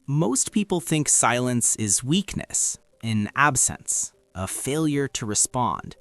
Most people think silence is weakness, an absence, a failure to respond.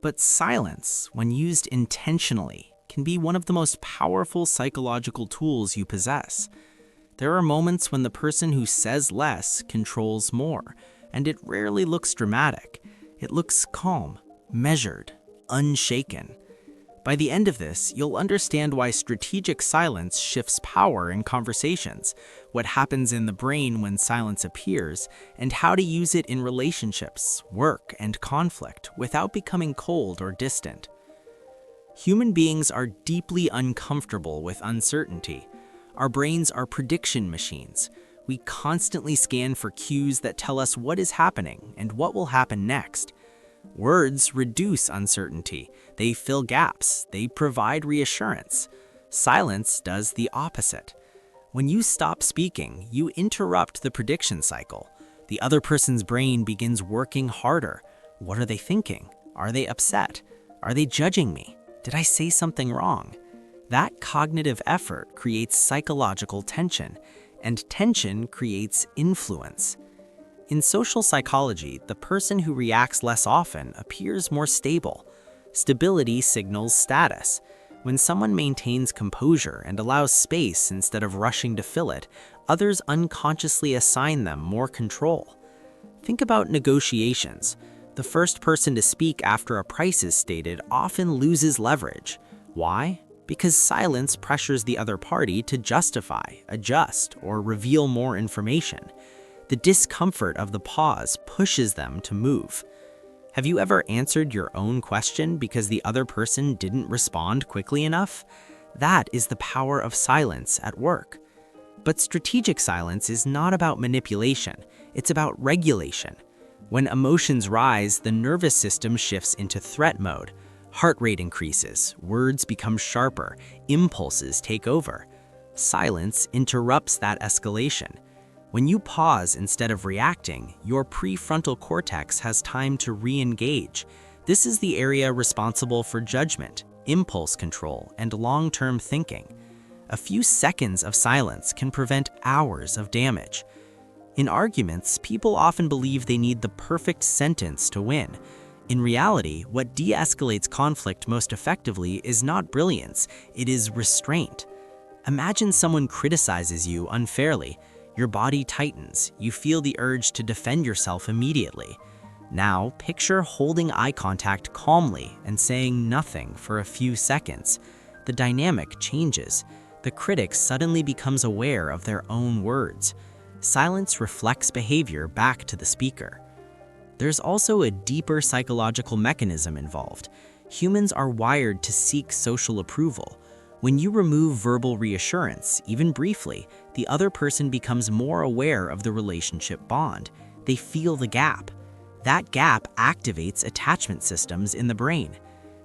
But silence, when used intentionally, can be one of the most powerful psychological tools you possess. There are moments when the person who says less controls more, and it rarely looks dramatic. It looks calm, measured, unshaken. By the end of this, you'll understand why strategic silence shifts power in conversations, what happens in the brain when silence appears, and how to use it in relationships, work, and conflict without becoming cold or distant. Human beings are deeply uncomfortable with uncertainty. Our brains are prediction machines. We constantly scan for cues that tell us what is happening and what will happen next. Words reduce uncertainty. They fill gaps. They provide reassurance. Silence does the opposite. When you stop speaking, you interrupt the prediction cycle. The other person's brain begins working harder. What are they thinking? Are they upset? Are they judging me? Did I say something wrong? That cognitive effort creates psychological tension, and tension creates influence. In social psychology, the person who reacts less often appears more stable. Stability signals status. When someone maintains composure and allows space instead of rushing to fill it, others unconsciously assign them more control. Think about negotiations. The first person to speak after a price is stated often loses leverage. Why? Because silence pressures the other party to justify, adjust, or reveal more information. The discomfort of the pause pushes them to move. Have you ever answered your own question because the other person didn't respond quickly enough? That is the power of silence at work. But strategic silence is not about manipulation, it's about regulation. When emotions rise, the nervous system shifts into threat mode. Heart rate increases, words become sharper, impulses take over. Silence interrupts that escalation. When you pause instead of reacting, your prefrontal cortex has time to re-engage. This is the area responsible for judgment, impulse control, and long-term thinking. A few seconds of silence can prevent hours of damage. In arguments, people often believe they need the perfect sentence to win. In reality, what de-escalates conflict most effectively is not brilliance, it is restraint. Imagine someone criticizes you unfairly. Your body tightens, you feel the urge to defend yourself immediately. Now, picture holding eye contact calmly and saying nothing for a few seconds. The dynamic changes. The critic suddenly becomes aware of their own words. Silence reflects behavior back to the speaker. There's also a deeper psychological mechanism involved. Humans are wired to seek social approval. When you remove verbal reassurance, even briefly, the other person becomes more aware of the relationship bond. They feel the gap. That gap activates attachment systems in the brain.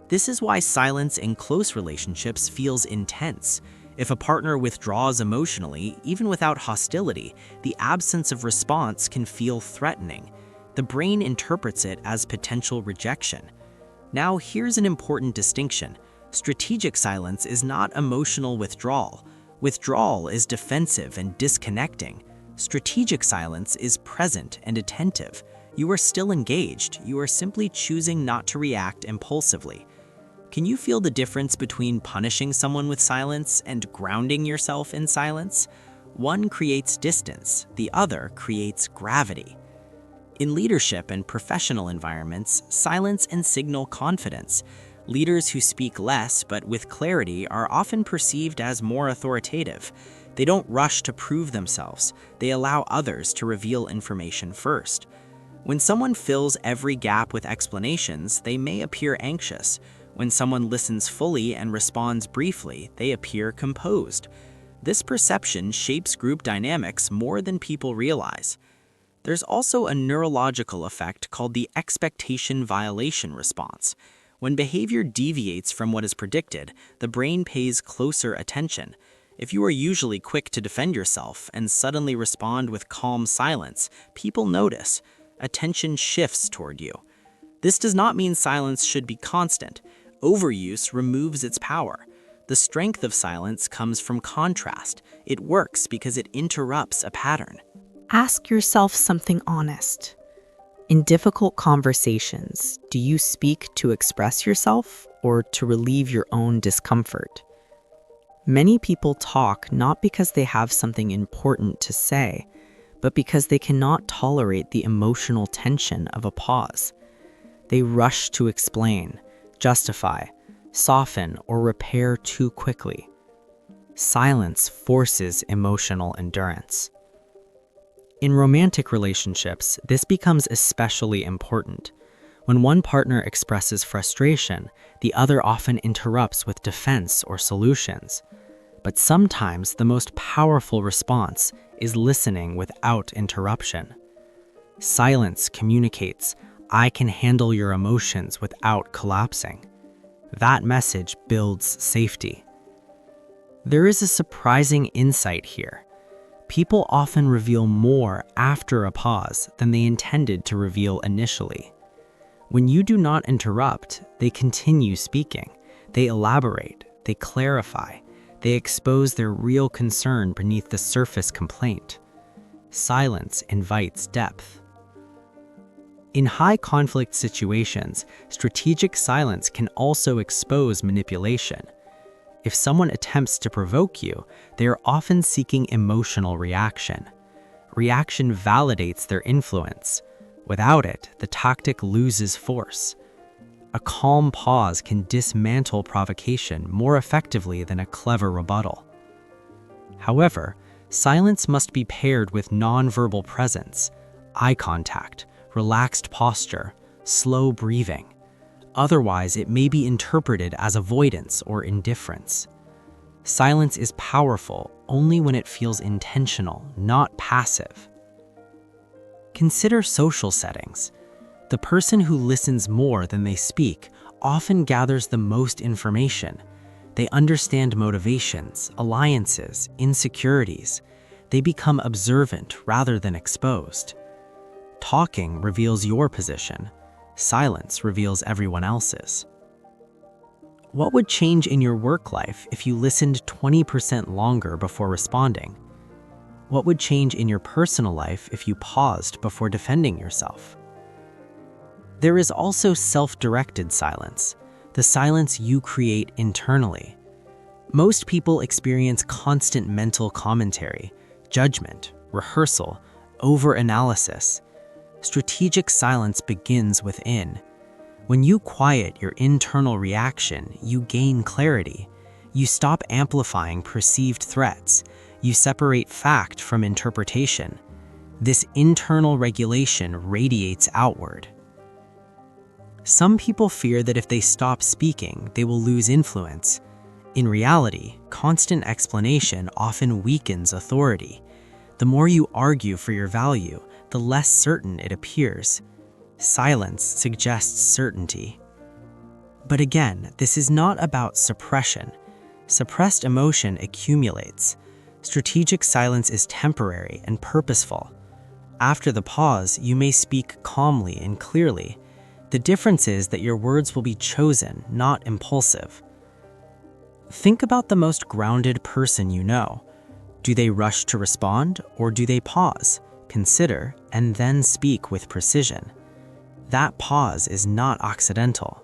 This is why silence in close relationships feels intense. If a partner withdraws emotionally, even without hostility, the absence of response can feel threatening. The brain interprets it as potential rejection. Now, here's an important distinction. Strategic silence is not emotional withdrawal. Withdrawal is defensive and disconnecting. Strategic silence is present and attentive. You are still engaged, you are simply choosing not to react impulsively. Can you feel the difference between punishing someone with silence and grounding yourself in silence? One creates distance, the other creates gravity. In leadership and professional environments, silence and signal confidence. Leaders who speak less but with clarity are often perceived as more authoritative. They don't rush to prove themselves. They allow others to reveal information first. When someone fills every gap with explanations, they may appear anxious. When someone listens fully and responds briefly, they appear composed. This perception shapes group dynamics more than people realize. There's also a neurological effect called the expectation violation response. When behavior deviates from what is predicted, the brain pays closer attention. If you are usually quick to defend yourself and suddenly respond with calm silence, people notice. Attention shifts toward you. This does not mean silence should be constant. Overuse removes its power. The strength of silence comes from contrast. It works because it interrupts a pattern. Ask yourself something honest. In difficult conversations, do you speak to express yourself or to relieve your own discomfort? Many people talk not because they have something important to say, but because they cannot tolerate the emotional tension of a pause. They rush to explain, justify, soften, or repair too quickly. Silence forces emotional endurance. In romantic relationships, this becomes especially important. When one partner expresses frustration, the other often interrupts with defense or solutions. But sometimes the most powerful response is listening without interruption. Silence communicates, "I can handle your emotions without collapsing." That message builds safety. There is a surprising insight here. People often reveal more after a pause than they intended to reveal initially. When you do not interrupt, they continue speaking. They elaborate, they clarify, they expose their real concern beneath the surface complaint. Silence invites depth. In high conflict situations, strategic silence can also expose manipulation. If someone attempts to provoke you, they are often seeking emotional reaction. Reaction validates their influence. Without it, the tactic loses force. A calm pause can dismantle provocation more effectively than a clever rebuttal. However, silence must be paired with nonverbal presence, eye contact, relaxed posture, slow breathing. Otherwise, it may be interpreted as avoidance or indifference. Silence is powerful only when it feels intentional, not passive. Consider social settings. The person who listens more than they speak often gathers the most information. They understand motivations, alliances, insecurities. They become observant rather than exposed. Talking reveals your position. Silence reveals everyone else's. What would change in your work life if you listened 20% longer before responding? What would change in your personal life if you paused before defending yourself? There is also self-directed silence, the silence you create internally. Most people experience constant mental commentary, judgment, rehearsal, overanalysis. Strategic silence begins within. When you quiet your internal reaction, you gain clarity. You stop amplifying perceived threats. You separate fact from interpretation. This internal regulation radiates outward. Some people fear that if they stop speaking, they will lose influence. In reality, constant explanation often weakens authority. The more you argue for your value, the less certain it appears. Silence suggests certainty. But again, this is not about suppression. Suppressed emotion accumulates. Strategic silence is temporary and purposeful. After the pause, you may speak calmly and clearly. The difference is that your words will be chosen, not impulsive. Think about the most grounded person you know. Do they rush to respond, or do they pause, consider, and then speak with precision? That pause is not accidental.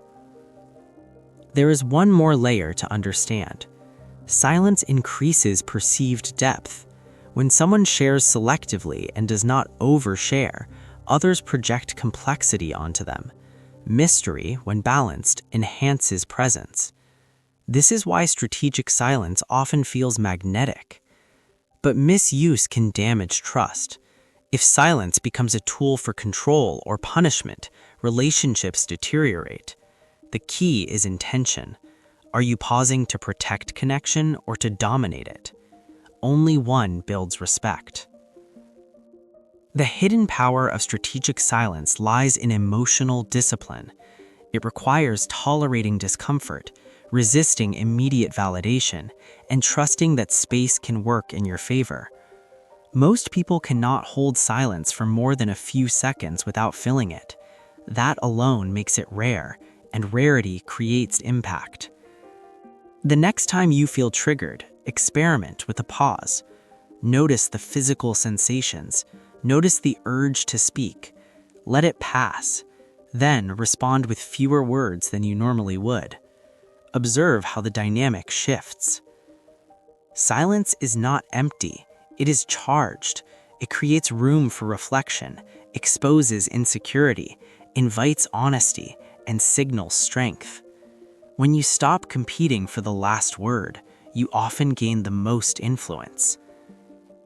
There is one more layer to understand. Silence increases perceived depth. When someone shares selectively and does not overshare, others project complexity onto them. Mystery, when balanced, enhances presence. This is why strategic silence often feels magnetic. But misuse can damage trust. If silence becomes a tool for control or punishment, relationships deteriorate. The key is intention. Are you pausing to protect connection or to dominate it? Only one builds respect. The hidden power of strategic silence lies in emotional discipline. It requires tolerating discomfort, resisting immediate validation, and trusting that space can work in your favor. Most people cannot hold silence for more than a few seconds without filling it. That alone makes it rare, and rarity creates impact. The next time you feel triggered, experiment with a pause. Notice the physical sensations. Notice the urge to speak. Let it pass. Then respond with fewer words than you normally would. Observe how the dynamic shifts. Silence is not empty. It is charged. It creates room for reflection, exposes insecurity, invites honesty, and signals strength. When you stop competing for the last word, you often gain the most influence.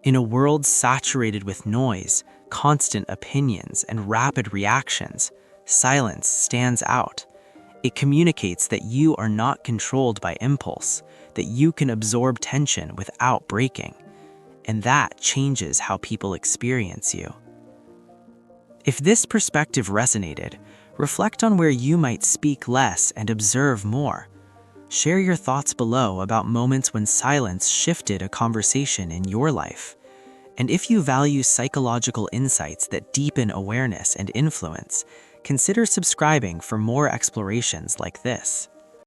In a world saturated with noise, constant opinions, and rapid reactions, silence stands out. It communicates that you are not controlled by impulse, that you can absorb tension without breaking, and that changes how people experience you. If this perspective resonated, reflect on where you might speak less and observe more. Share your thoughts below about moments when silence shifted a conversation in your life. And if you value psychological insights that deepen awareness and influence, consider subscribing for more explorations like this.